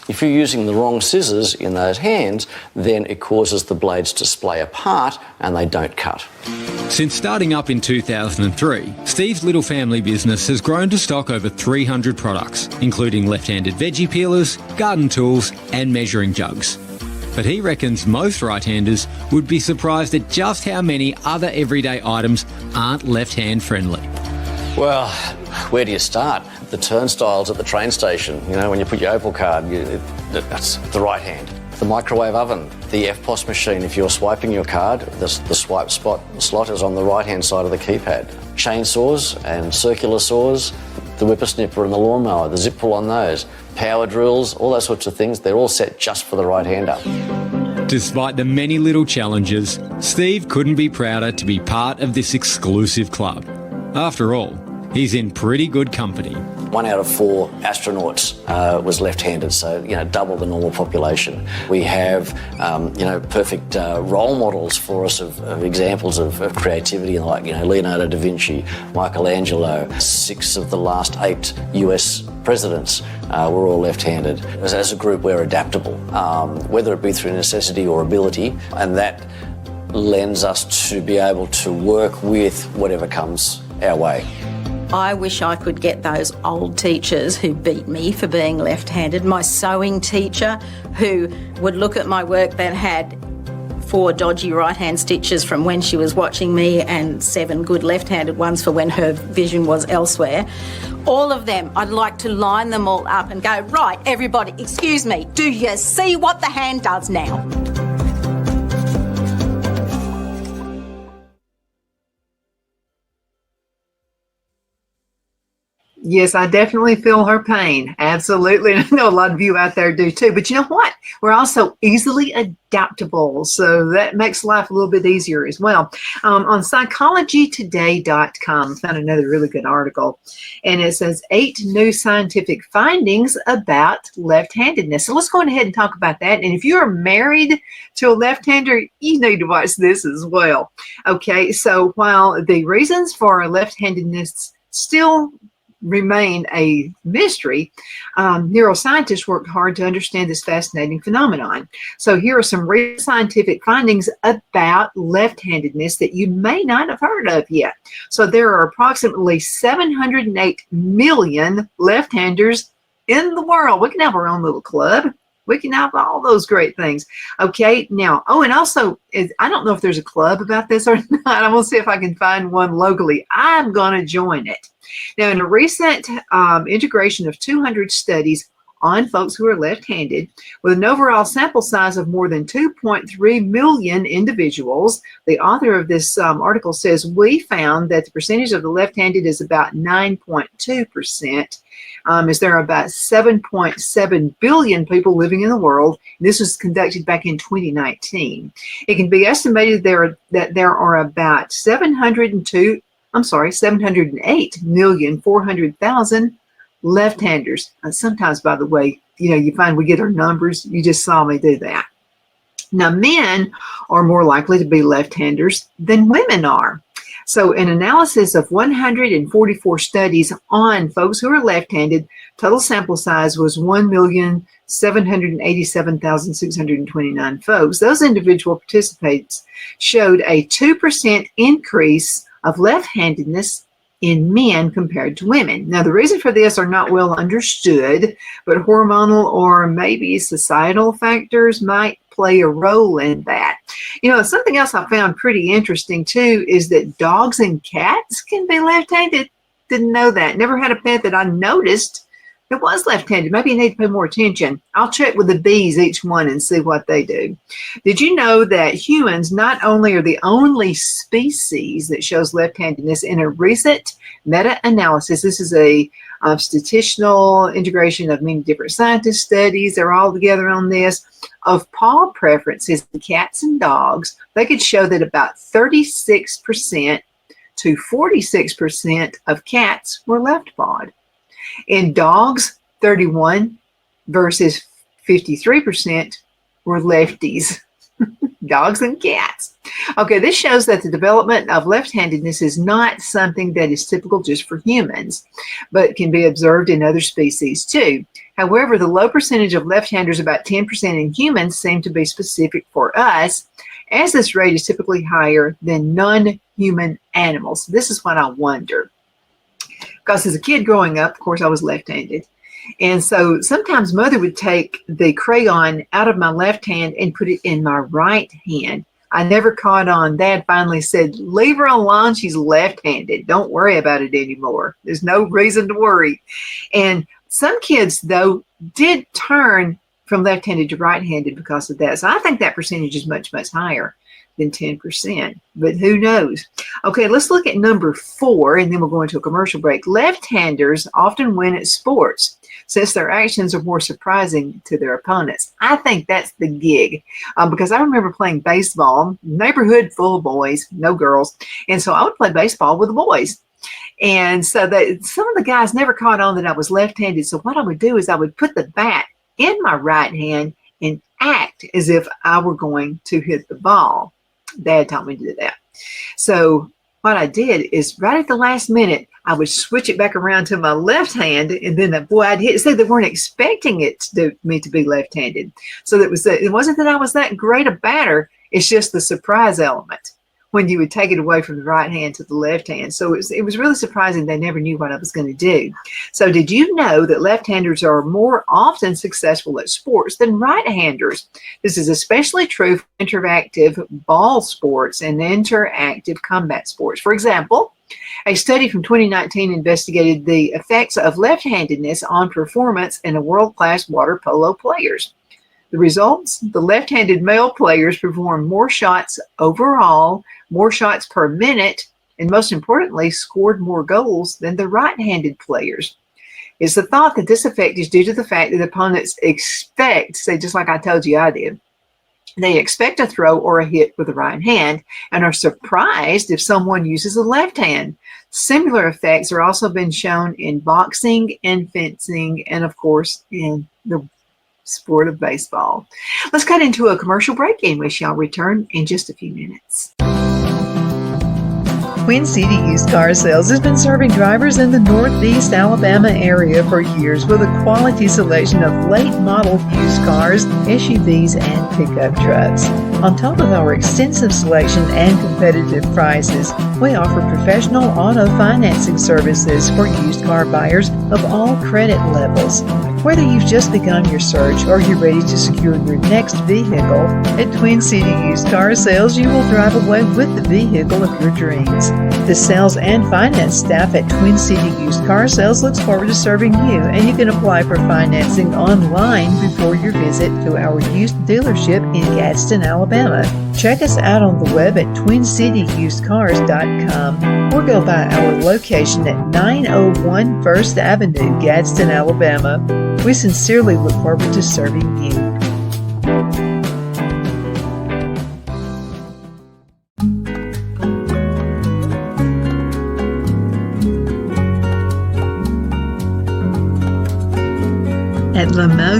If you're using the wrong scissors in those hands, then it causes the blades to splay apart and they don't cut. Since starting up in 2003, Steve's little family business has grown to stock over 300 products, including left-handed veggie peelers, garden tools and measuring jugs. But he reckons most right-handers would be surprised at just how many other everyday items aren't left-hand friendly. Well, where do you start? The turnstiles at the train station, you know, when you put your Opal card, that's the right hand. The microwave oven, the FPOS machine, if you're swiping your card, the swipe slot is on the right-hand side of the keypad. Chainsaws and circular saws, the whippersnipper and the lawnmower, the zip pull on those, power drills, all those sorts of things, they're all set just for the right-hander. Despite the many little challenges, Steve couldn't be prouder to be part of this exclusive club. After all, he's in pretty good company. 1 out of 4 astronauts was left-handed, so, you know, double the normal population. We have, perfect role models for us of examples of creativity, like, you know, Leonardo da Vinci, Michelangelo. 6 of the last 8 US presidents were all left-handed. As a group, we're adaptable, whether it be through necessity or ability, and that lends us to be able to work with whatever comes our way. I wish I could get those old teachers who beat me for being left-handed, my sewing teacher who would look at my work that had 4 dodgy right-hand stitches from when she was watching me and 7 good left-handed ones for when her vision was elsewhere. All of them, I'd like to line them all up and go, right, everybody, excuse me, do you see what the hand does now? Yes, I definitely feel her pain. Absolutely. And I know a lot of you out there do too. But you know what? We're also easily adaptable. So that makes life a little bit easier as well. On psychologytoday.com, I found another really good article. And it says 8 new scientific findings about left-handedness. So let's go ahead and talk about that. And if you're married to a left-hander, you need to watch this as well. Okay, so while the reasons for left-handedness still remain a mystery, neuroscientists worked hard to understand this fascinating phenomenon. So here are some real scientific findings about left-handedness that you may not have heard of yet. So there are approximately 708 million left-handers in the world. We can have our own little club. We can have all those great things. Okay, now, and also, I don't know if there's a club about this or not. I'm going to see if I can find one locally. I'm going to join it. Now, in a recent integration of 200 studies on folks who are left-handed, with an overall sample size of more than 2.3 million individuals, the author of this article says, we found that the percentage of the left-handed is about 9.2%. As there are about 7.7 billion people living in the world. This was conducted back in 2019. It can be estimated that there are about 702 708,400,000 left-handers. Sometimes, by the way, you find we get our numbers. You just saw me do that. Now, men are more likely to be left-handers than women are. So an analysis of 144 studies on folks who are left-handed, total sample size was 1,787,629 folks. Those individual participants showed a 2% increase of left-handedness in men compared to women. Now, the reason for this are not well understood, but hormonal or maybe societal factors might play a role in that. Something else I found pretty interesting too is that dogs and cats can be left-handed. Didn't know that. Never had a pet that I noticed that was left-handed. Maybe you need to pay more attention. I'll check with the bees each one and see what they do. Did you know that humans not only are the only species that shows left-handedness in a recent meta-analysis? This is a statistical integration of many different scientist studies. They're all together on this. Of paw preferences in cats and dogs, they could show that about 36% to 46% of cats were left-pawed. In dogs, 31 versus 53% were lefties. Dogs and cats. Okay, this shows that the development of left-handedness is not something that is typical just for humans, but can be observed in other species too. However, the low percentage of left-handers, about 10% in humans, seem to be specific for us, as this rate is typically higher than non-human animals. This is what I wonder. Because as a kid growing up, of course, I was left-handed. And so sometimes mother would take the crayon out of my left hand and put it in my right hand. I never caught on. Dad finally said, leave her alone. She's left-handed. Don't worry about it anymore. There's no reason to worry. And some kids, though, did turn from left-handed to right-handed because of that. So I think that percentage is much, much higher than 10%, but who knows? Okay, let's look at number 4, and then we'll go into a commercial break. Left-handers often win at sports since their actions are more surprising to their opponents. I think that's the gig, because I remember playing baseball, neighborhood full of boys, no girls, and so I would play baseball with the boys. And so that some of the guys never caught on that I was left-handed, so what I would do is I would put the bat in my right hand and act as if I were going to hit the ball. Dad taught me to do that. So what I did is right at the last minute, I would switch it back around to my left hand, and then boy, I'd hit. So they weren't expecting me to be left-handed. So it wasn't that I was that great a batter. It's just the surprise element when you would take it away from the right hand to the left hand. So it was really surprising. They never knew what I was going to do. So did you know that left-handers are more often successful at sports than right-handers? This is especially true for interactive ball sports and interactive combat sports. For example, a study from 2019 investigated the effects of left-handedness on performance in world-class water polo players. The results? The left-handed male players performed more shots overall, more shots per minute, and most importantly, scored more goals than the right-handed players. It's the thought that this effect is due to the fact that opponents expect, say just like I told you I did, they expect a throw or a hit with the right hand and are surprised if someone uses a left hand. Similar effects are also been shown in boxing and fencing and, of course, in the sport of baseball. Let's cut into a commercial break and we shall return in just a few minutes. Twin City Used Car Sales has been serving drivers in the Northeast Alabama area for years with a quality selection of late model used cars, SUVs, and pickup trucks. On top of our extensive selection and competitive prices, we offer professional auto financing services for used car buyers of all credit levels. Whether you've just begun your search or you're ready to secure your next vehicle, at Twin City Used Car Sales, you will drive away with the vehicle of your dreams. The sales and finance staff at Twin City Used Car Sales looks forward to serving you, and you can apply for financing online before your visit to our used dealership in Gadsden, Alabama. Check us out on the web at twincityusedcars.com or go by our location at 901 First Avenue, Gadsden, Alabama. We sincerely look forward to serving you.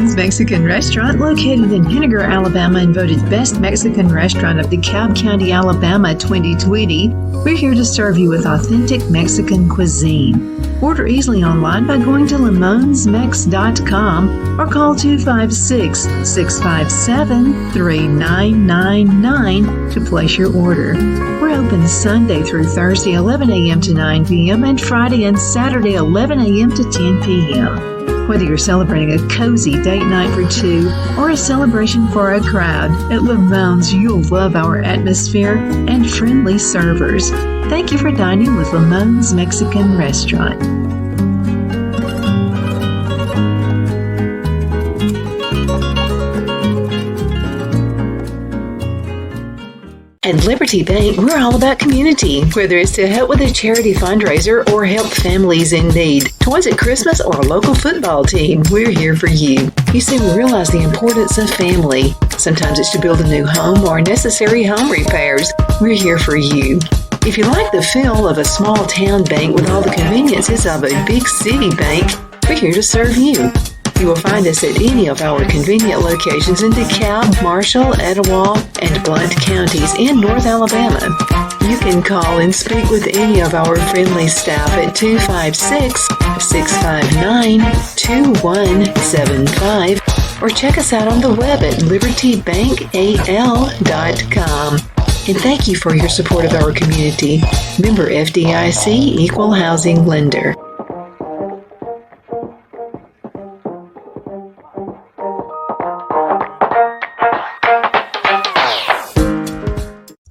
Lemon's Mexican Restaurant, located in Henniger, Alabama, and voted Best Mexican Restaurant of DeKalb County, Alabama 2020. We're here to serve you with authentic Mexican cuisine. Order easily online by going to limonsmex.com or call 256-657-3999 to place your order. We're open Sunday through Thursday, 11 a.m. to 9 p.m. and Friday and Saturday, 11 a.m. to 10 p.m. Whether you're celebrating a cozy date night for two or a celebration for a crowd, at Lamone's you'll love our atmosphere and friendly servers. Thank you for dining with Lamone's Mexican Restaurant. At Liberty Bank, we're all about community, whether it's to help with a charity fundraiser or help families in need. Toys at Christmas or a local football team, we're here for you. You see, we realize the importance of family. Sometimes it's to build a new home or necessary home repairs. We're here for you. If you like the feel of a small town bank with all the conveniences of a big city bank, we're here to serve you. You will find us at any of our convenient locations in DeKalb, Marshall, Etowah, and Blount counties in North Alabama. You can call and speak with any of our friendly staff at 256-659-2175 or check us out on the web at libertybankal.com. And thank you for your support of our community. Member FDIC Equal Housing Lender.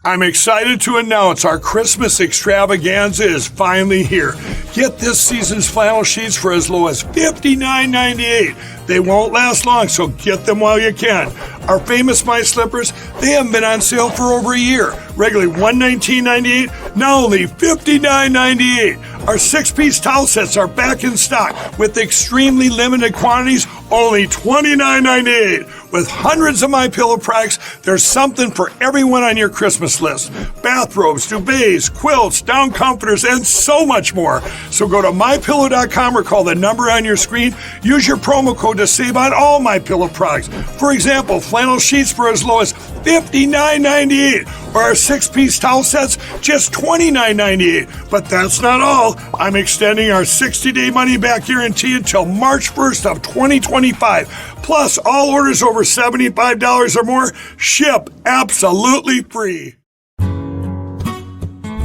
I'm excited to announce our Christmas extravaganza is finally here. Get this season's flannel sheets for as low as $59.98. They won't last long, so get them while you can. Our famous My Slippers, they haven't been on sale for over a year. Regularly $119.98, now only $59.98. Our 6-piece towel sets are back in stock with extremely limited quantities, only $29.98. With hundreds of MyPillow products, there's something for everyone on your Christmas list. Bathrobes, duvets, quilts, down comforters, and so much more. So go to MyPillow.com or call the number on your screen. Use your promo code to save on all MyPillow products. For example, flannel sheets for as low as $59.98, or our 6-piece towel sets, just $29.98. But that's not all. I'm extending our 60-day money-back guarantee until March 1st of 2025. Plus, all orders over $75 or more ship absolutely free.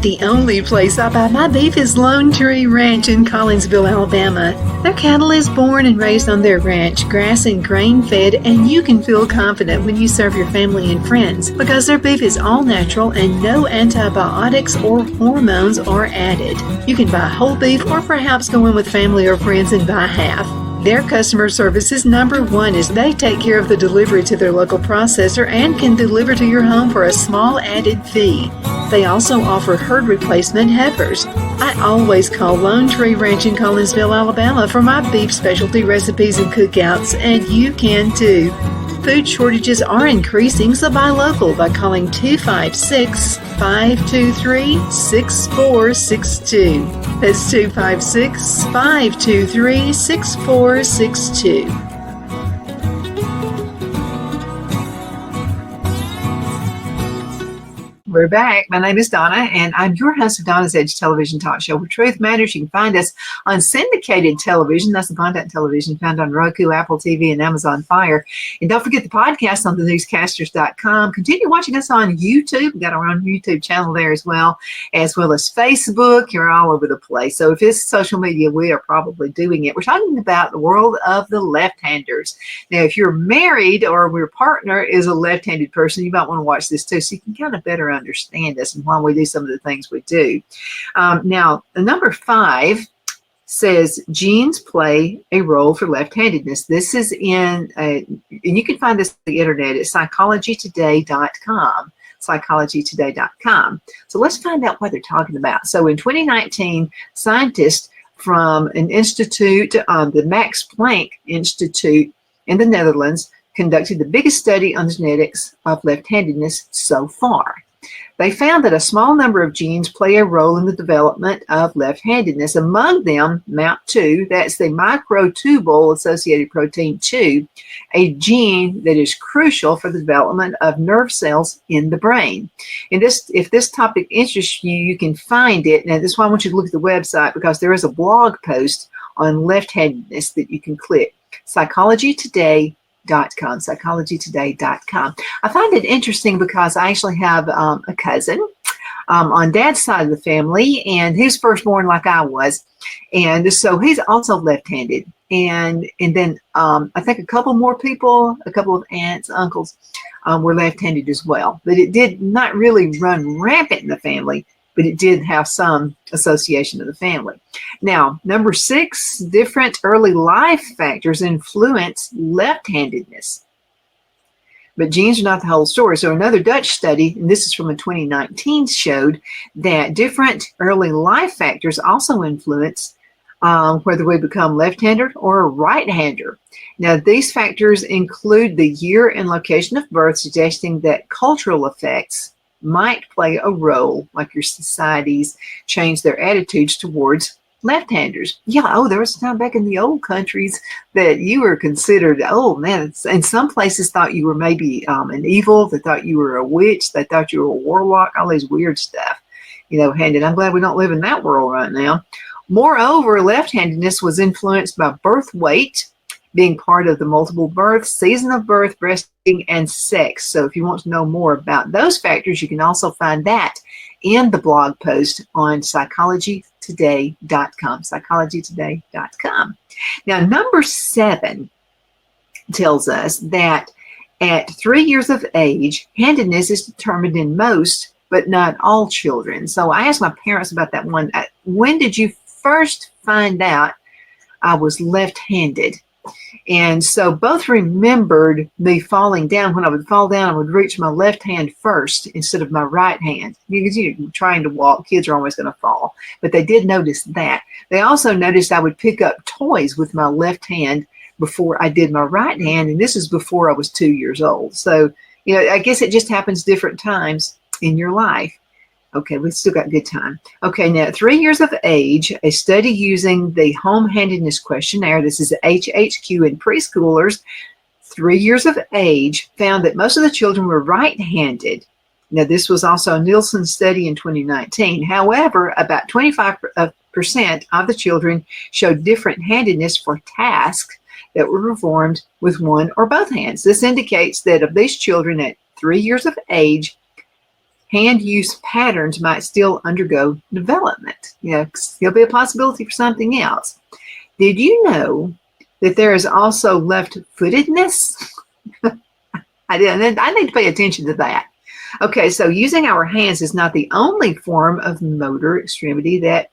The only place I buy my beef is Lone Tree Ranch in Collinsville, Alabama. Their cattle is born and raised on their ranch, grass and grain-fed, and you can feel confident when you serve your family and friends because their beef is all natural and no antibiotics or hormones are added. You can buy whole beef or perhaps go in with family or friends and buy half. Their customer service is number one as they take care of the delivery to their local processor and can deliver to your home for a small added fee. They also offer herd replacement heifers. I always call Lone Tree Ranch in Collinsville, Alabama for my beef specialty recipes and cookouts, and you can too. Food shortages are increasing, so buy local by calling 256-523-6462. That's 256-523-6462. We're back. My name is Donna, and I'm your host of Donna's Edge television talk show where truth matters. You can find us on syndicated television. That's the content television found on Roku, Apple TV, and Amazon Fire. And don't forget the podcast on thenewscasters.com. Continue watching us on YouTube. We've got our own YouTube channel there as well as Facebook. You're all over the place. So if it's social media, we are probably doing it. We're talking about the world of the left-handers. Now, if you're married or your partner is a left-handed person, you might want to watch this too so you can kind of better understand us and why we do some of the things we do. Now, number 5 says genes play a role for left-handedness. This is and you can find this on the internet at psychologytoday.com. psychologytoday.com. So let's find out what they're talking about. So in 2019, scientists from an institute, the Max Planck Institute in the Netherlands, conducted the biggest study on the genetics of left-handedness so far. They found that a small number of genes play a role in the development of left-handedness. Among them, MAP2, that's the microtubule associated protein 2, a gene that is crucial for the development of nerve cells in the brain. And if this topic interests you, you can find it. Now, this is why I want you to look at the website, because there is a blog post on left-handedness that you can click. psychologytoday.com. I find it interesting because I actually have a cousin on dad's side of the family, and he was firstborn like I was, and so he's also left-handed. And then I think a couple more people, a couple of aunts, uncles, were left-handed as well. But it did not really run rampant in the family, but it did have some association of the family. Now, number 6, different early life factors influence left-handedness. But genes are not the whole story. So another Dutch study, and this is from a 2019, showed that different early life factors also influence whether we become left-handed or a right-hander. Now, these factors include the year and location of birth, suggesting that cultural effects might play a role, like your societies change their attitudes towards left-handers. Yeah, there was a time back in the old countries that you were considered, oh man, and some places thought you were maybe an evil. They thought you were a witch. They thought you were a warlock, all this weird stuff, handed. I'm glad we don't live in that world right now. Moreover, left-handedness was influenced by birth weight, being part of the multiple births, season of birth, breastfeeding, and sex. So if you want to know more about those factors, you can also find that in the blog post on psychologytoday.com, psychologytoday.com. Now, number 7 tells us that at 3 years of age, handedness is determined in most, but not all children. So I asked my parents about that one. When did you first find out I was left-handed? And so both remembered me falling down. When I would fall down, I would reach my left hand first instead of my right hand. Because you're trying to walk, kids are always going to fall. But they did notice that. They also noticed I would pick up toys with my left hand before I did my right hand. And this is before I was 2 years old. So, I guess it just happens different times in your life. Okay, we've still got good time. Okay, now at 3 years of age, a study using the home handedness questionnaire, this is HHQ in preschoolers, 3 years of age, found that most of the children were right-handed. Now, this was also a Nielsen study in 2019. However, about 25% of the children showed different handedness for tasks that were performed with one or both hands. This indicates that of these children at 3 years of age, hand use patterns might still undergo development. There'll be a possibility for something else. Did you know that there is also left-footedness? I need to pay attention to that. Okay, so using our hands is not the only form of motor extremity that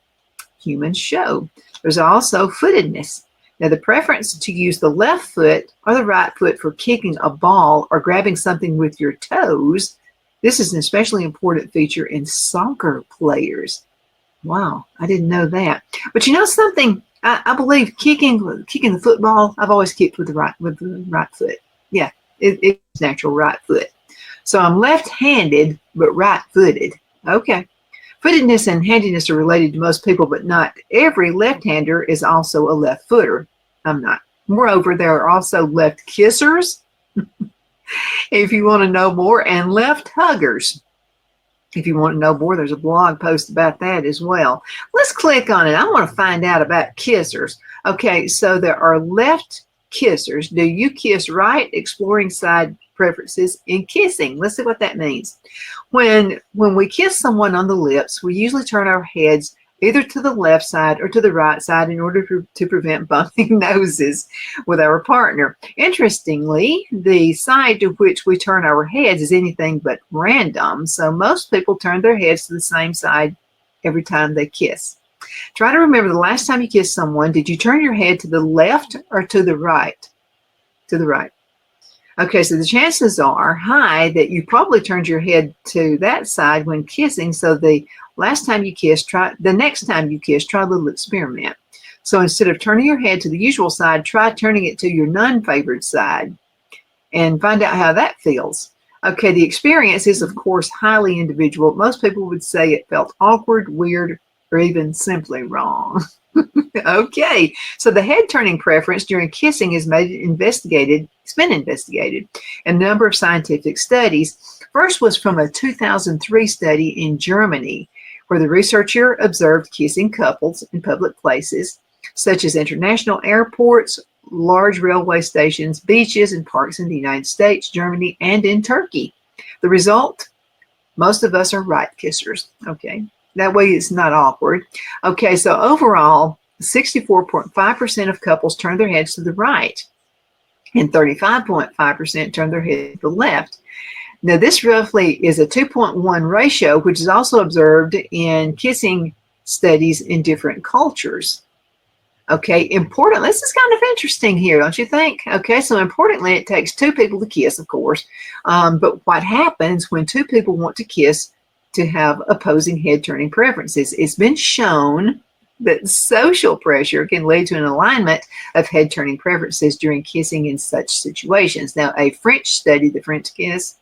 humans show. There's also footedness. Now, the preference to use the left foot or the right foot for kicking a ball or grabbing something with your toes, this is an especially important feature in soccer players. Wow, I didn't know that. But something, I believe kicking the football, I've always kicked with the right foot. Yeah, it's natural right foot. So I'm left-handed, but right-footed. Okay. Footedness and handedness are related to most people, but not every left-hander is also a left footer. I'm not. Moreover, there are also left kissers, if you want to know more, and left huggers. If you want to know more, there's a blog post about that as well. Let's click on it. I want to find out about kissers. Okay, so there are left kissers. Do you kiss right? Exploring side preferences in kissing. Let's see what that means. When we kiss someone on the lips, we usually turn our heads either to the left side or to the right side in order to prevent bumping noses with our partner. Interestingly, the side to which we turn our heads is anything but random, so most people turn their heads to the same side every time they kiss. Try to remember the last time you kissed someone, did you turn your head to the left or to the right? To the right. Okay, so the chances are high that you probably turned your head to that side when kissing, so the next time you kiss, try a little experiment. So instead of turning your head to the usual side, try turning it to your non-favored side and find out how that feels. Okay, the experience is, of course, highly individual. Most people would say it felt awkward, weird, or even simply wrong. Okay, so the head turning preference during kissing is it's been investigated in a number of scientific studies. First was from a 2003 study in Germany, where the researcher observed kissing couples in public places, such as international airports, large railway stations, beaches, and parks in the United States, Germany, and in Turkey. The result? Most of us are right kissers. Okay, that way it's not awkward. Okay, so overall, 64.5% of couples turn their heads to the right, and 35.5% turn their head to the left. Now, this roughly is a 2.1 ratio, which is also observed in kissing studies in different cultures. Okay, important. This is kind of interesting here, don't you think? Okay, so importantly, it takes two people to kiss, of course. But what happens when two people want to kiss to have opposing head turning preferences? It's been shown that social pressure can lead to an alignment of head turning preferences during kissing in such situations. Now, a French study, the French kiss,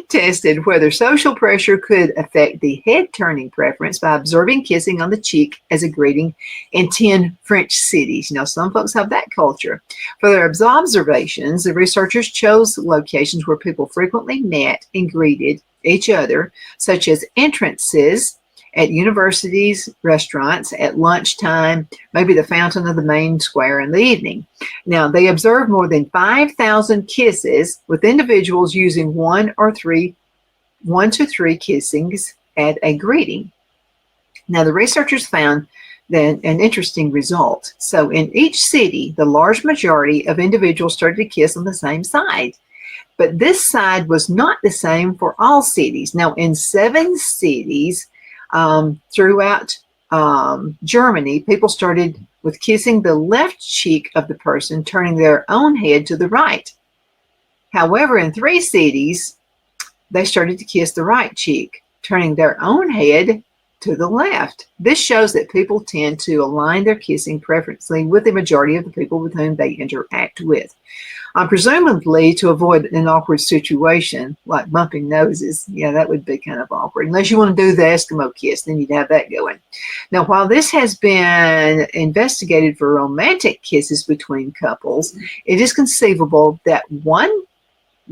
tested whether social pressure could affect the head-turning preference by observing kissing on the cheek as a greeting in 10 French cities. You know, some folks have that culture. For their observations, the researchers chose locations where people frequently met and greeted each other, such as entrances at universities, restaurants, at lunchtime, maybe the fountain of the main square in the evening. Now, they observed more than 5,000 kisses with individuals using one to three kissings at a greeting. Now, the researchers found then an interesting result. So in each city, the large majority of individuals started to kiss on the same side. But this side was not the same for all cities. Now, in 7 cities, throughout Germany, people started with kissing the left cheek of the person, turning their own head to the right. However, in 3 cities, they started to kiss the right cheek, turning their own head to the left. This shows that people tend to align their kissing preferentially with the majority of the people with whom they interact with. Presumably to avoid an awkward situation like bumping noses. Yeah, that would be kind of awkward. Unless you want to do the Eskimo kiss, then you'd have that going. Now, while this has been investigated for romantic kisses between couples, it is conceivable that one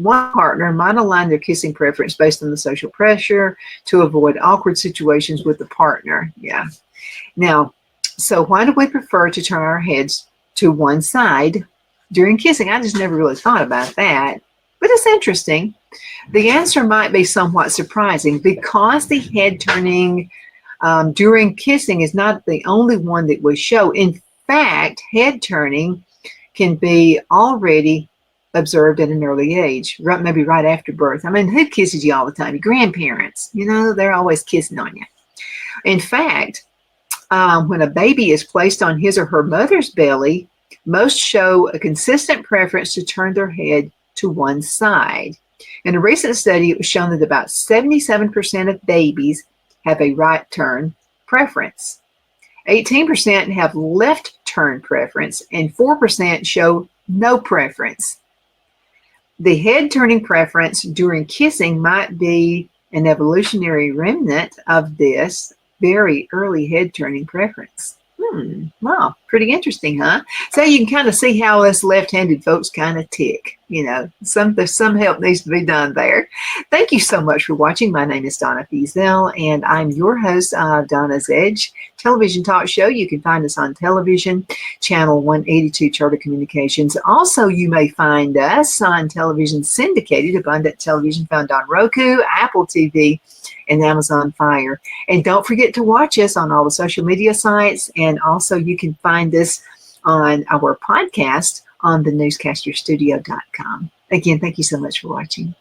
partner might align their kissing preference based on the social pressure to avoid awkward situations with the partner. Yeah. Now, so why do we prefer to turn our heads to one side during kissing? I just never really thought about that, but it's interesting. The answer might be somewhat surprising because the head turning during kissing is not the only one that we show. In fact, head turning can be already observed at an early age, maybe right after birth. I mean, who kisses you all the time? Your grandparents, you know, they're always kissing on you. In fact, when a baby is placed on his or her mother's belly, most show a consistent preference to turn their head to one side. In a recent study, it was shown that about 77% of babies have a right turn preference. 18% have left turn preference, and 4% show no preference. The head turning preference during kissing might be an evolutionary remnant of this very early head turning preference. Wow, pretty interesting, huh? So you can kind of see how us left-handed folks kind of tick. You know, there's some help needs to be done there. Thank you so much for watching. My name is Donna Fiesel, and I'm your host of Donna's Edge television talk show. You can find us on television, channel 182 Charter Communications. Also, you may find us on television syndicated, Abundant Television, found on Roku, Apple TV, and Amazon Fire. And don't forget to watch us on all the social media sites. And also you can find us on our podcast on thenewscasterstudio.com. Again, thank you so much for watching.